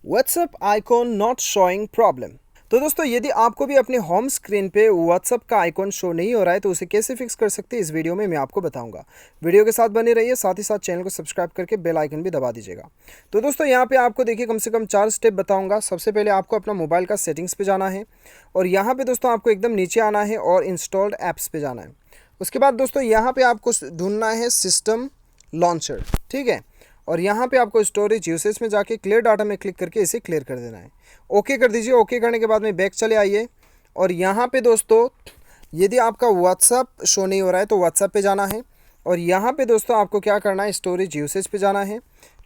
WhatsApp icon not showing problem. तो दोस्तों यदि आपको भी अपने होम स्क्रीन पे व्हाट्सएप का आइकॉन शो नहीं हो रहा है तो उसे कैसे फिक्स कर सकते हैं इस वीडियो में मैं आपको बताऊंगा। वीडियो के साथ बने रहिए, साथ ही साथ चैनल को सब्सक्राइब करके बेल आइकन भी दबा दीजिएगा। तो दोस्तों यहाँ पे आपको देखिए कम से कम 4 स्टेप बताऊंगा। सबसे पहले आपको अपना मोबाइल का सेटिंग्स पे जाना है और यहाँ पे दोस्तों आपको एकदम नीचे आना है और इंस्टॉल्ड ऐप्स पे जाना है। उसके बाद दोस्तों यहाँ पे आपको ढूंढना है सिस्टम लॉन्चर, ठीक है। और यहाँ पे आपको स्टोरेज यूसेज में जाके क्लियर डाटा में क्लिक करके इसे क्लियर कर देना है। ओके कर दीजिए। ओके करने के बाद में बैक चले आइए और यहाँ पे दोस्तों यदि आपका व्हाट्सअप शो नहीं हो रहा है तो व्हाट्सअप पे जाना है और यहाँ पे दोस्तों आपको क्या करना है, स्टोरेज यूसेज पे जाना है,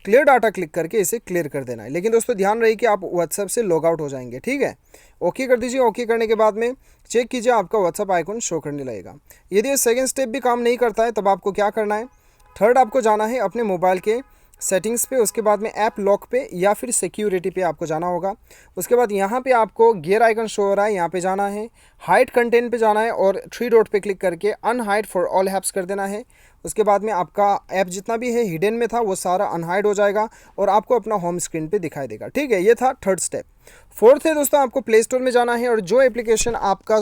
क्लियर डाटा क्लिक करके इसे क्लियर कर देना है। लेकिन दोस्तों ध्यान रहे कि आप व्हाट्सअप से लॉग आउट हो जाएंगे, ठीक है। ओके कर दीजिए। ओके करने के बाद में चेक कीजिए आपका व्हाट्सअप आइकॉन शो करने लगेगा। यदि ये सेकेंड स्टेप भी काम नहीं करता है तब आपको क्या करना है, थर्ड आपको जाना है अपने मोबाइल के सेटिंग्स पे, उसके बाद में ऐप लॉक पे या फिर सिक्योरिटी पे आपको जाना होगा। उसके बाद यहाँ पे आपको गियर आइकन शो हो रहा है, यहाँ पे जाना है, हाइड कंटेंट पे जाना है और 3 डॉट पे क्लिक करके अनहाइड फॉर ऑल ऐप्स कर देना है। उसके बाद में आपका ऐप जितना भी है हिडन में था वो सारा अनहाइड हो जाएगा और आपको अपना होम स्क्रीन पे दिखाई देगा, ठीक है। ये था थर्ड स्टेप। फोर्थ है दोस्तों आपको प्ले स्टोर में जाना है और जो एप्लीकेशन आपका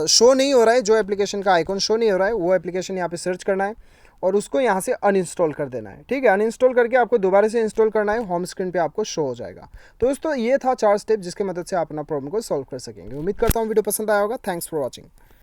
शो नहीं हो रहा है, जो एप्लीकेशन का आइकॉन शो नहीं हो रहा है वो एप्लीकेशन यहाँ पे सर्च करना है और उसको यहाँ से अनइंस्टॉल कर देना है, ठीक है। अनइंस्टॉल करके आपको दोबारा से इंस्टॉल करना है, होम स्क्रीन पे आपको शो हो जाएगा। तो दोस्तों ये था 4 स्टेप जिसकी मदद से आप अपना प्रॉब्लम को सॉल्व कर सकेंगे। उम्मीद करता हूँ वीडियो पसंद आया होगा। Thanks for watching.